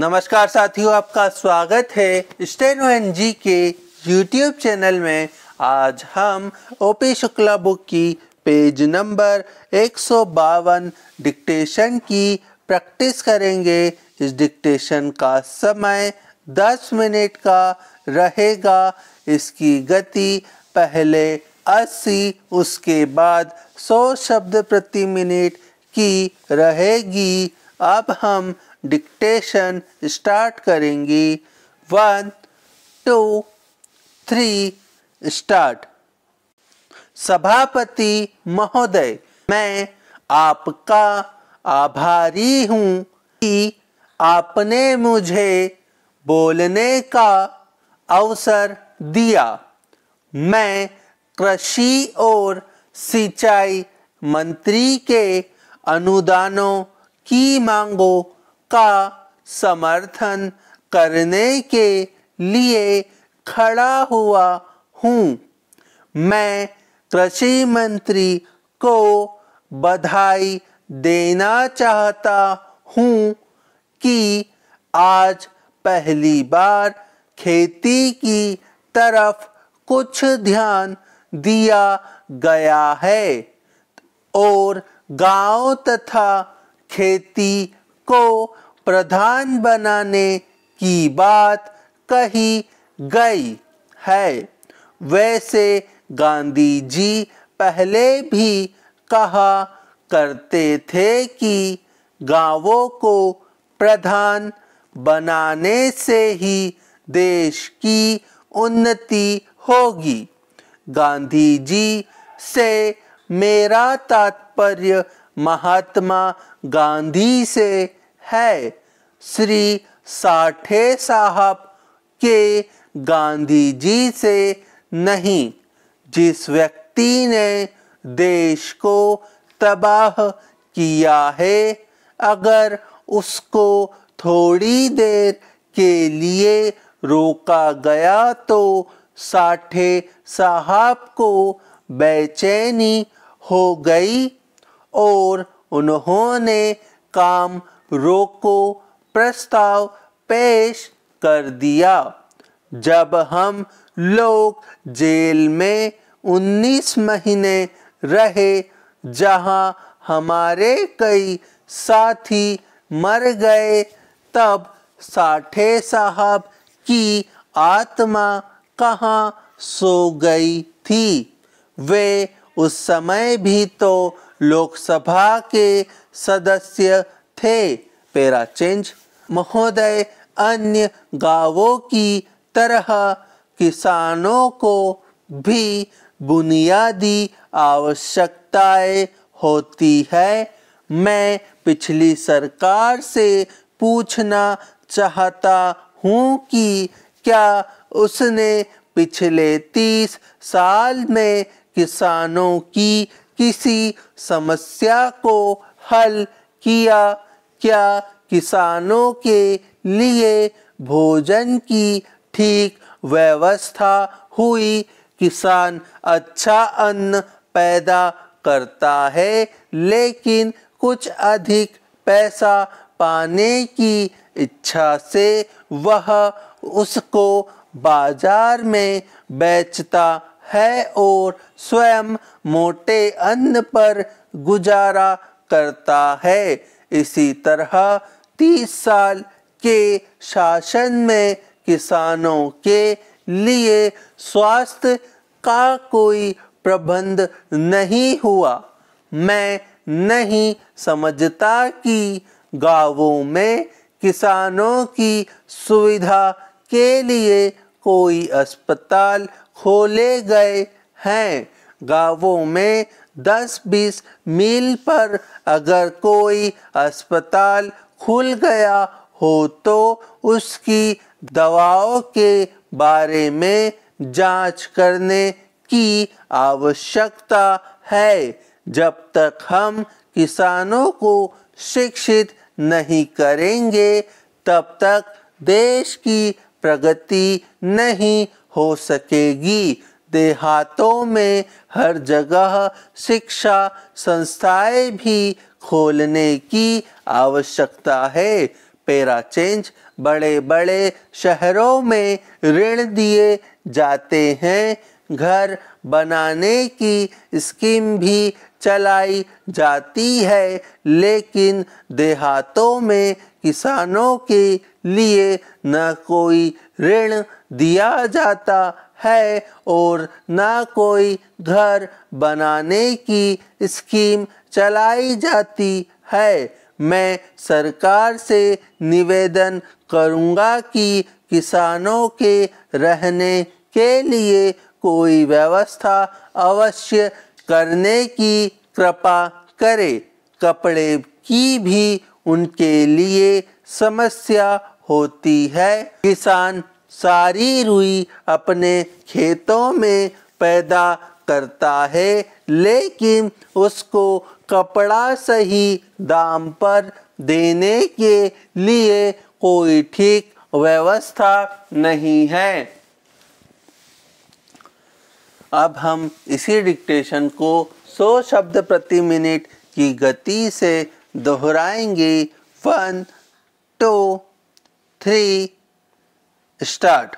नमस्कार साथियों, आपका स्वागत है स्टेनो एनजी के यूट्यूब चैनल में। आज हम ओपी शुक्ला बुक की पेज नंबर 152 डिक्टेशन की प्रैक्टिस करेंगे। इस डिक्टेशन का समय 10 मिनट का रहेगा। इसकी गति पहले 80, उसके बाद 100 शब्द प्रति मिनट की रहेगी। अब हम डिक्टेशन स्टार्ट करेंगे। 1, 2, 3 स्टार्ट। सभापति महोदय, मैं आपका आभारी हूँ कि आपने मुझे बोलने का अवसर दिया। मैं कृषि और सिंचाई मंत्री के अनुदानों की मांगों का समर्थन करने के लिए खड़ा हुआ हूँ। मैं कृषि मंत्री को बधाई देना चाहता हूँ कि आज पहली बार खेती की तरफ कुछ ध्यान दिया गया है और गांव तथा खेती को प्रधान बनाने की बात कही गई है। वैसे गांधी जी पहले भी कहा करते थे कि गांवों को प्रधान बनाने से ही देश की उन्नति होगी। गांधी जी से मेरा तात्पर्य महात्मा गांधी से है, श्री साठे साहब के गांधी जी से नहीं। जिस व्यक्ति ने देश को तबाह किया है, अगर उसको थोड़ी देर के लिए रोका गया तो साठे साहब को बेचैनी हो गई और उन्होंने काम रोको प्रस्ताव पेश कर दिया। जब हम लोग जेल में 19 महीने रहे, जहां हमारे कई साथी मर गए, तब साठे साहब की आत्मा कहाँ सो गई थी। वे उस समय भी तो लोकसभा के सदस्य थे। Para change. महोदय, अन्य गांवों की तरह किसानों को भी बुनियादी आवश्यकताएं होती है। मैं पिछली सरकार से पूछना चाहता हूँ कि क्या उसने पिछले 30 साल में किसानों की किसी समस्या को हल किया? क्या किसानों के लिए भोजन की ठीक व्यवस्था हुई? किसान अच्छा अन्न पैदा करता है, लेकिन कुछ अधिक पैसा पाने की इच्छा से वह उसको बाजार में बेचता है और स्वयं मोटे अन्न पर गुजारा करता है। इसी तरह 30 साल के शासन में किसानों के लिए स्वास्थ्य का कोई प्रबंध नहीं हुआ। मैं नहीं समझता कि गांवों में किसानों की सुविधा के लिए कोई अस्पताल खोले गए हैं। गांवों में 10-20 मील पर अगर कोई अस्पताल खुल गया हो तो उसकी दवाओं के बारे में जांच करने की आवश्यकता है। जब तक हम किसानों को शिक्षित नहीं करेंगे, तब तक देश की प्रगति नहीं हो सकेगी। देहातों में हर जगह शिक्षा संस्थाएं भी खोलने की आवश्यकता है। Para change. बड़े बड़े शहरों में ऋण दिए जाते हैं, घर बनाने की स्कीम भी चलाई जाती है, लेकिन देहातों में किसानों के लिए न कोई ऋण दिया जाता है और न कोई घर बनाने की स्कीम चलाई जाती है। मैं सरकार से निवेदन करूंगा कि किसानों के रहने के लिए कोई व्यवस्था अवश्य करने की कृपा करे। कपड़े की भी उनके लिए समस्या होती है। किसान सारी रुई अपने खेतों में पैदा करता है, लेकिन उसको कपड़ा सही दाम पर देने के लिए कोई ठीक व्यवस्था नहीं है। अब हम इसी डिक्टेशन को 100 शब्द प्रति मिनट की गति से दोहराएंगे। 1 2 3 स्टार्ट।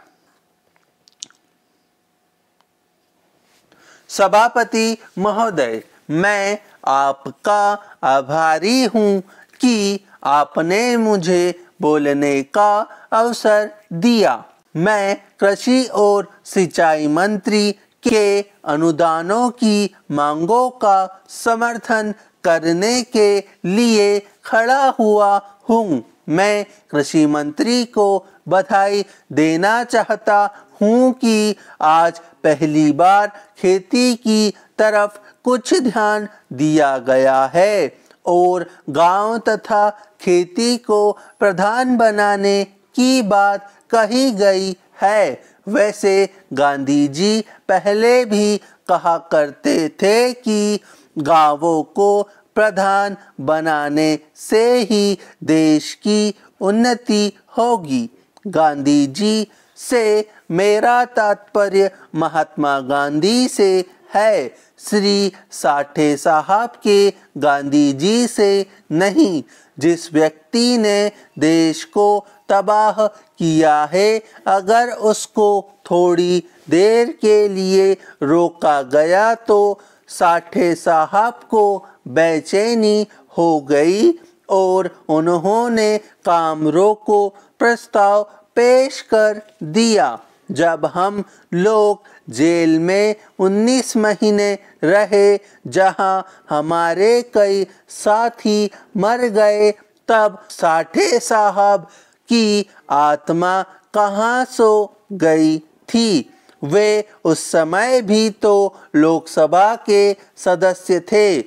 सभापति महोदय, मैं आपका आभारी हूँ कि आपने मुझे बोलने का अवसर दिया। मैं कृषि और सिंचाई मंत्री के अनुदानों की मांगों का समर्थन करने के लिए खड़ा हुआ हूँ। मैं कृषि मंत्री को बधाई देना चाहता हूँ कि आज पहली बार खेती की तरफ कुछ ध्यान दिया गया है और गांव तथा खेती को प्रधान बनाने की बात कही गई है। वैसे गांधी जी पहले भी कहा करते थे कि गांवों को प्रधान बनाने से ही देश की उन्नति होगी। गांधी जी से मेरा तात्पर्य महात्मा गांधी से है, श्री साठे साहब के गांधी जी से नहीं। जिस व्यक्ति ने देश को तबाह किया है, अगर उसको थोड़ी देर के लिए रोका गया तो साठे साहब को बेचैनी हो गई और उन्होंने काम रोको प्रस्ताव पेश कर दिया। जब हम लोग जेल में 19 महीने रहे, जहां हमारे कई साथी मर गए, तब साठे साहब की आत्मा कहाँ सो गई थी। वे उस समय भी तो लोकसभा के सदस्य थे।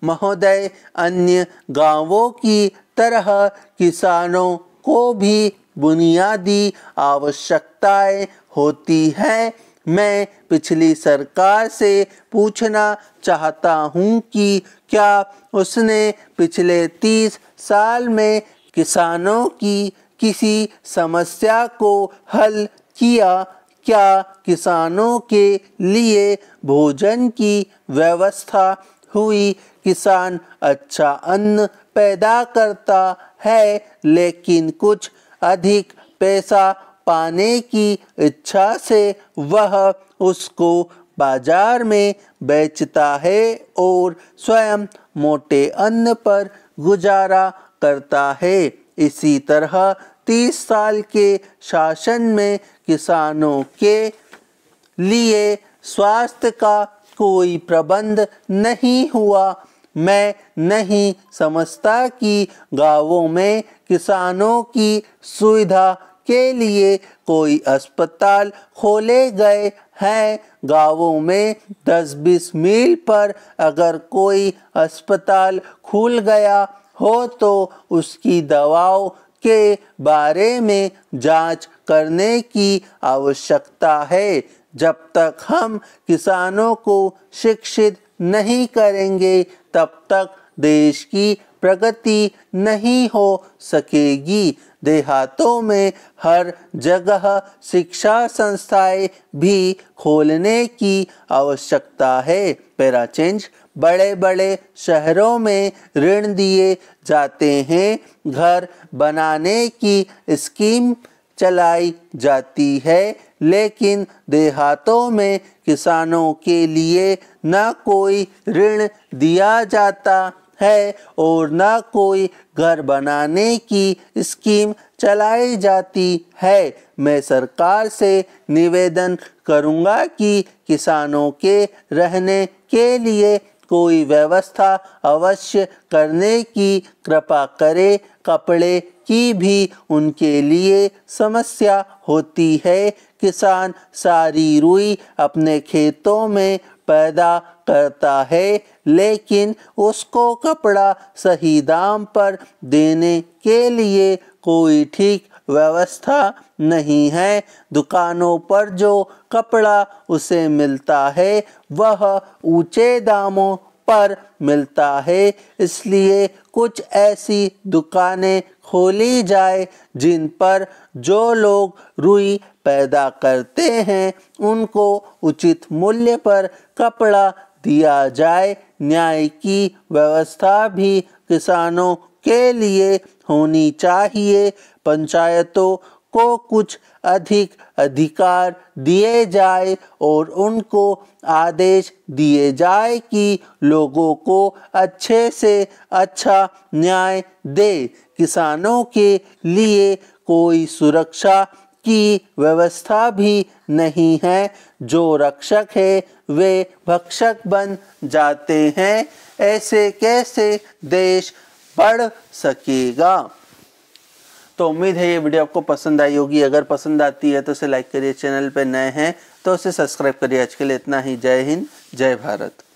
महोदय, अन्य गांवों की तरह किसानों को भी बुनियादी आवश्यकताएं होती हैं। मैं पिछली सरकार से पूछना चाहता हूं कि क्या उसने पिछले 30 साल में किसानों की किसी समस्या को हल किया? क्या किसानों के लिए भोजन की व्यवस्था हुई? किसान अच्छा अन्न पैदा करता है, लेकिन कुछ अधिक पैसा पाने की इच्छा से वह उसको बाजार में बेचता है और स्वयं मोटे अन्न पर गुजारा करता है। इसी तरह 30 साल के शासन में किसानों के लिए स्वास्थ्य का कोई प्रबंध नहीं हुआ। मैं नहीं समझता कि गांवों में किसानों की सुविधा के लिए कोई अस्पताल खोले गए हैं। गांवों में 10-20 मील पर अगर कोई अस्पताल खुल गया हो तो उसकी दवाओं के बारे में जांच करने की आवश्यकता है। जब तक हम किसानों को शिक्षित नहीं करेंगे, तब तक देश की प्रगति नहीं हो सकेगी। देहातों में हर जगह शिक्षा संस्थाएं भी खोलने की आवश्यकता है। Para change. बड़े बड़े शहरों में ऋण दिए जाते हैं, घर बनाने की स्कीम चलाई जाती है, लेकिन देहातों में किसानों के लिए न कोई ऋण दिया जाता है और न कोई घर बनाने की स्कीम चलाई जाती है। मैं सरकार से निवेदन करूंगा कि किसानों के रहने के लिए कोई व्यवस्था अवश्य करने की कृपा करे। कपड़े की भी उनके लिए समस्या होती है। किसान सारी रुई अपने खेतों में पैदा करता है, लेकिन उसको कपड़ा सही दाम पर देने के लिए कोई ठीक व्यवस्था नहीं है। दुकानों पर जो कपड़ा उसे मिलता है वह ऊंचे दामों पर मिलता है, इसलिए कुछ ऐसी दुकानें खोली जाए जिन पर जो लोग रुई पैदा करते हैं उनको उचित मूल्य पर कपड़ा दिया जाए। न्याय की व्यवस्था भी किसानों के लिए होनी चाहिए। पंचायतों को कुछ अधिक अधिकार दिए जाए और उनको आदेश दिए जाए कि लोगों को अच्छे से अच्छा न्याय दे। किसानों के लिए कोई सुरक्षा की व्यवस्था भी नहीं है। जो रक्षक है वे भक्षक बन जाते हैं। ऐसे कैसे देश बढ़ सकेगा। तो उम्मीद है ये वीडियो आपको पसंद आई होगी। अगर पसंद आती है तो इसे लाइक करिए, चैनल पर नए हैं तो इसे सब्सक्राइब करिए। आज के लिए इतना ही। जय हिंद, जय भारत।